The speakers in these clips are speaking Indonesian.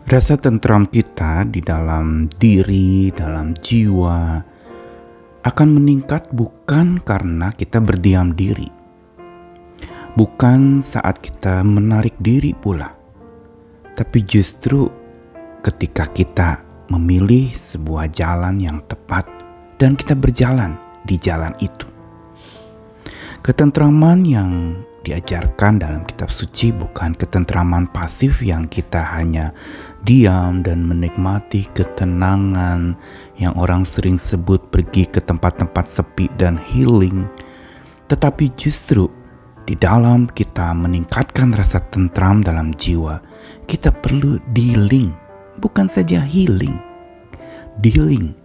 Rasa tentram kita di dalam diri, dalam jiwa akan meningkat bukan karena kita berdiam diri, bukan saat kita menarik diri pula, tapi justru ketika kita memilih sebuah jalan yang tepat dan kita berjalan di jalan itu. Ketentraman yang diajarkan dalam kitab suci bukan ketentraman pasif yang kita hanya diam dan menikmati ketenangan yang orang sering sebut pergi ke tempat-tempat sepi dan healing, tetapi justru di dalam kita meningkatkan rasa tentram dalam jiwa, kita perlu dealing, bukan saja healing. Dealing,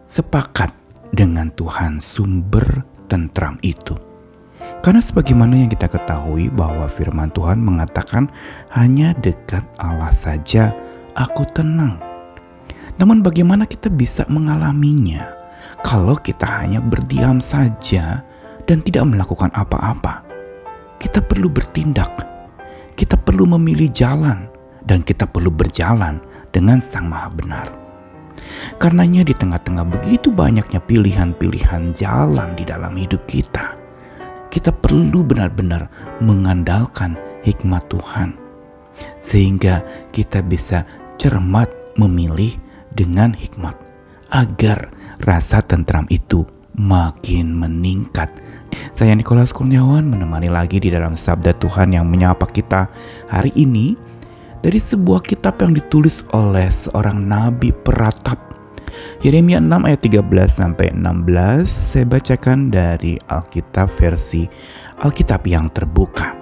sepakat dengan Tuhan sumber tentram itu. Karena sebagaimana yang kita ketahui bahwa firman Tuhan mengatakan hanya dekat Allah saja aku tenang. Namun bagaimana kita bisa mengalaminya kalau kita hanya berdiam saja dan tidak melakukan apa-apa? Kita perlu bertindak, kita perlu memilih jalan, dan kita perlu berjalan dengan Sang Maha Benar. Karenanya di tengah-tengah begitu banyaknya pilihan-pilihan jalan di dalam hidup kita perlu benar-benar mengandalkan hikmat Tuhan, sehingga kita bisa cermat memilih dengan hikmat, agar rasa tentram itu makin meningkat. Saya Nikolas Kurniawan menemani lagi di dalam Sabda Tuhan yang menyapa kita hari ini dari sebuah kitab yang ditulis oleh seorang nabi peratap. Yeremia 6 ayat 13-16 saya bacakan dari Alkitab versi Alkitab yang terbuka.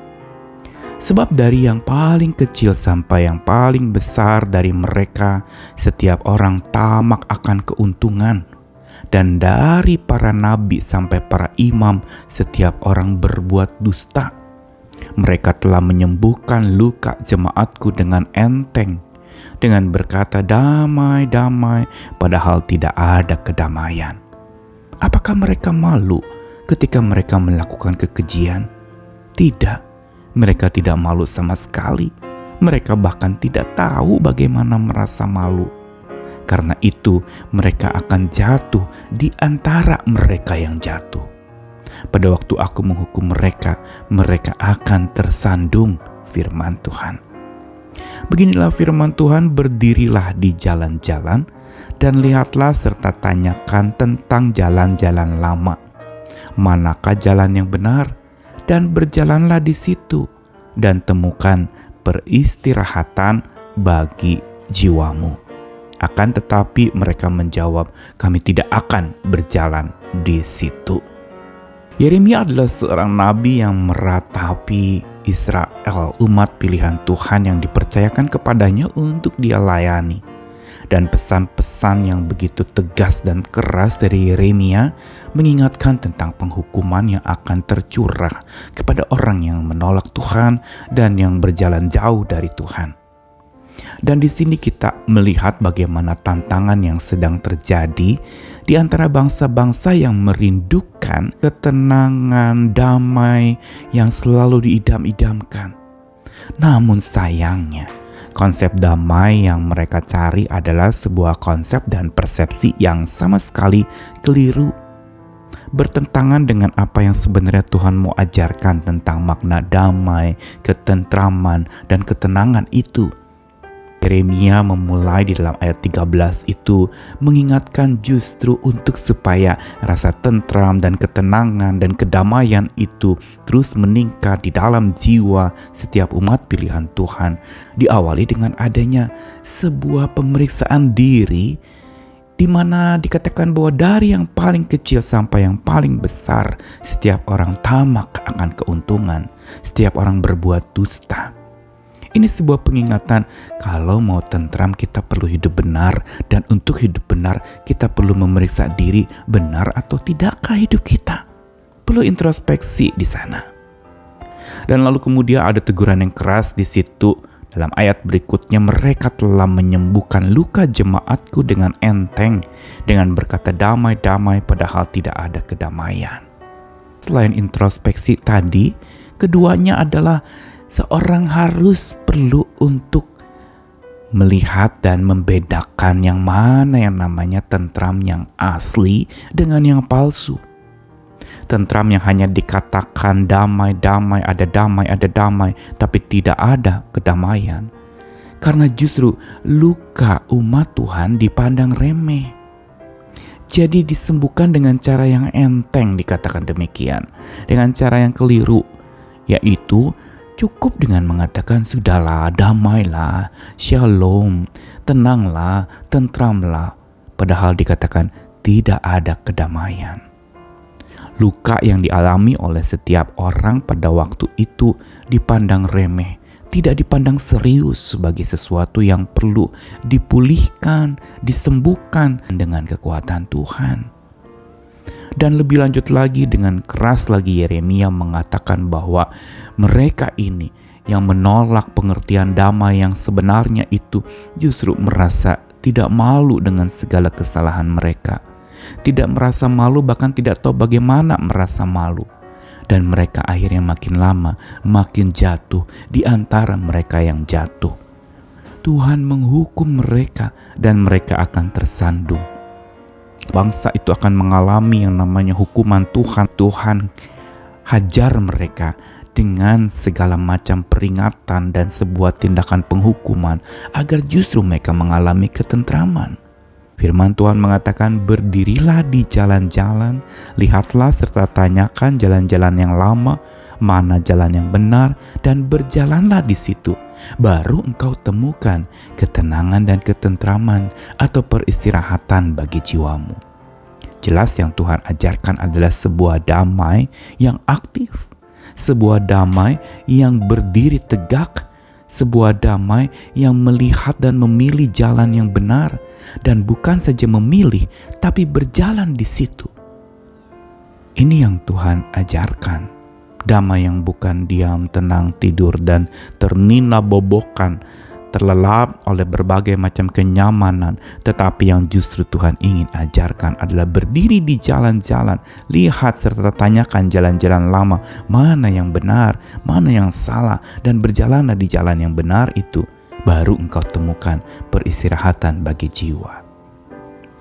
Sebab dari yang paling kecil sampai yang paling besar dari mereka, setiap orang tamak akan keuntungan. Dan dari para nabi sampai para imam, setiap orang berbuat dusta. Mereka telah menyembuhkan luka jemaatku dengan enteng, dengan berkata damai, damai, padahal tidak ada kedamaian. Apakah mereka malu ketika mereka melakukan kekejian? Tidak, mereka tidak malu sama sekali. Mereka bahkan tidak tahu bagaimana merasa malu. Karena itu mereka akan jatuh di antara mereka yang jatuh. Pada waktu aku menghukum mereka, mereka akan tersandung, firman Tuhan. Beginilah firman Tuhan, berdirilah di jalan-jalan dan lihatlah serta tanyakan tentang jalan-jalan lama. Manakah jalan yang benar? Dan berjalanlah di situ dan temukan peristirahatan bagi jiwamu. Akan tetapi mereka menjawab, kami tidak akan berjalan di situ. Yeremia adalah seorang nabi yang meratapi Israel, umat pilihan Tuhan yang dipercayakan kepadanya untuk dia layani. Dan pesan-pesan yang begitu tegas dan keras dari Yeremia mengingatkan tentang penghukuman yang akan tercurah kepada orang yang menolak Tuhan dan yang berjalan jauh dari Tuhan. Dan di sini kita melihat bagaimana tantangan yang sedang terjadi di antara bangsa-bangsa yang merindukan ketenangan, damai yang selalu diidam-idamkan. Namun sayangnya, konsep damai yang mereka cari adalah sebuah konsep dan persepsi yang sama sekali keliru, bertentangan dengan apa yang sebenarnya Tuhan mau ajarkan tentang makna damai, ketentraman, dan ketenangan itu. Yeremia memulai di dalam ayat 13 itu mengingatkan justru untuk supaya rasa tentram dan ketenangan dan kedamaian itu terus meningkat di dalam jiwa setiap umat pilihan Tuhan, diawali dengan adanya sebuah pemeriksaan diri di mana dikatakan bahwa dari yang paling kecil sampai yang paling besar, setiap orang tamak akan keuntungan, setiap orang berbuat dusta. Ini sebuah pengingatan kalau mau tentram kita perlu hidup benar, dan untuk hidup benar kita perlu memeriksa diri, benar atau tidakkah hidup kita. Perlu introspeksi di sana. Dan lalu kemudian ada teguran yang keras di situ. Dalam ayat berikutnya, mereka telah menyembuhkan luka jemaatku dengan enteng, dengan berkata damai-damai padahal tidak ada kedamaian. Selain introspeksi tadi, keduanya adalah seorang harus perlu untuk melihat dan membedakan yang mana yang namanya tentram yang asli dengan yang palsu. Tentram yang hanya dikatakan damai, ada damai, tapi tidak ada kedamaian. Karena justru luka umat Tuhan dipandang remeh. Jadi disembuhkan dengan cara yang enteng, dikatakan demikian. Dengan cara yang keliru, yaitu cukup dengan mengatakan sudahlah, damailah, shalom, tenanglah, tentramlah. Padahal dikatakan tidak ada kedamaian. Luka yang dialami oleh setiap orang pada waktu itu dipandang remeh, tidak dipandang serius sebagai sesuatu yang perlu dipulihkan, disembuhkan dengan kekuatan Tuhan. Dan lebih lanjut lagi, dengan keras lagi Yeremia mengatakan bahwa mereka ini yang menolak pengertian damai yang sebenarnya itu justru merasa tidak malu dengan segala kesalahan mereka. Tidak merasa malu, bahkan tidak tahu bagaimana merasa malu. Dan mereka akhirnya makin lama makin jatuh di antara mereka yang jatuh. Tuhan menghukum mereka dan mereka akan tersandung. Bangsa itu akan mengalami yang namanya hukuman Tuhan. Tuhan hajar mereka dengan segala macam peringatan dan sebuah tindakan penghukuman agar justru mereka mengalami ketentraman. Firman Tuhan mengatakan, berdirilah di jalan-jalan, lihatlah serta tanyakan jalan-jalan yang lama, mana jalan yang benar, dan berjalanlah di situ. Baru engkau temukan ketenangan dan ketentraman atau peristirahatan bagi jiwamu. Jelas yang Tuhan ajarkan adalah sebuah damai yang aktif, sebuah damai yang berdiri tegak, sebuah damai yang melihat dan memilih jalan yang benar, dan bukan saja memilih tapi berjalan di situ. Ini yang Tuhan ajarkan. Damai yang bukan diam, tenang, tidur, dan ternina-bobokan, terlelap oleh berbagai macam kenyamanan, tetapi yang justru Tuhan ingin ajarkan adalah berdiri di jalan-jalan, lihat serta tanyakan jalan-jalan lama, mana yang benar, mana yang salah, dan berjalanlah di jalan yang benar itu, baru engkau temukan peristirahatan bagi jiwa.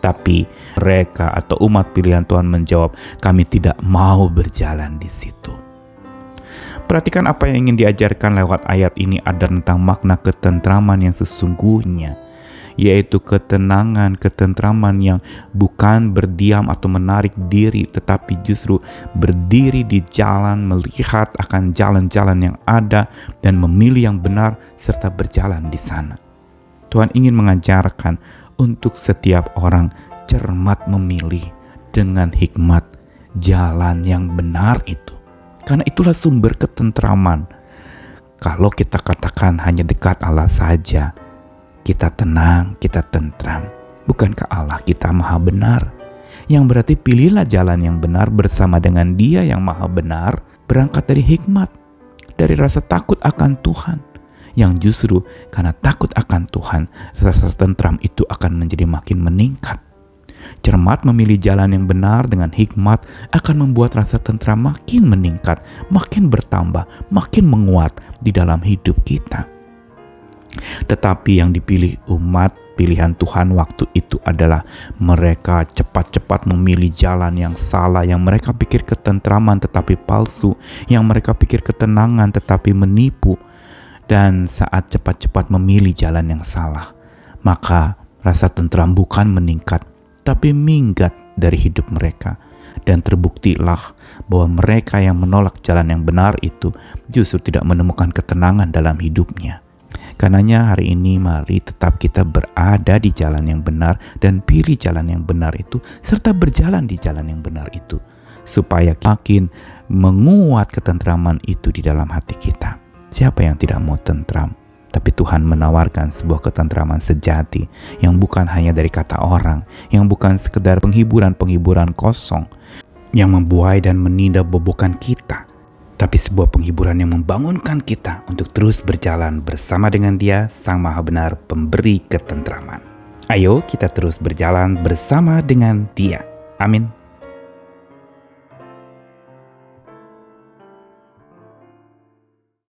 Tapi mereka atau umat pilihan Tuhan menjawab, kami tidak mau berjalan di situ. Perhatikan apa yang ingin diajarkan lewat ayat ini ada tentang makna ketentraman yang sesungguhnya, yaitu ketentraman yang bukan berdiam atau menarik diri, tetapi justru berdiri di jalan, melihat akan jalan-jalan yang ada dan memilih yang benar serta berjalan di sana. Tuhan ingin mengajarkan untuk setiap orang cermat memilih dengan hikmat jalan yang benar itu. Karena itulah sumber ketentraman. Kalau kita katakan hanya dekat Allah saja, kita tenang, kita tentram. Bukankah Allah kita maha benar? Yang berarti pilihlah jalan yang benar bersama dengan Dia yang maha benar, berangkat dari hikmat, dari rasa takut akan Tuhan. Yang justru karena takut akan Tuhan, rasa tentram itu akan menjadi makin meningkat. Cermat memilih jalan yang benar dengan hikmat akan membuat rasa tentram makin meningkat, makin bertambah, makin menguat di dalam hidup kita. Tetapi yang dipilih umat pilihan Tuhan waktu itu adalah mereka cepat-cepat memilih jalan yang salah, yang mereka pikir ketentraman tetapi palsu, yang mereka pikir ketenangan tetapi menipu. Dan saat cepat-cepat memilih jalan yang salah, maka rasa tentram bukan meningkat, tapi minggat dari hidup mereka. Dan terbuktilah bahwa mereka yang menolak jalan yang benar itu justru tidak menemukan ketenangan dalam hidupnya. Karenanya hari ini mari tetap kita berada di jalan yang benar dan pilih jalan yang benar itu serta berjalan di jalan yang benar itu, supaya makin menguat ketentraman itu di dalam hati kita. Siapa yang tidak mau tentram? Tapi Tuhan menawarkan sebuah ketentraman sejati yang bukan hanya dari kata orang, yang bukan sekedar penghiburan-penghiburan kosong yang membuai dan menindakbobokan kita, tapi sebuah penghiburan yang membangunkan kita untuk terus berjalan bersama dengan Dia, Sang Maha Benar, pemberi ketentraman. Ayo kita terus berjalan bersama dengan Dia. Amin.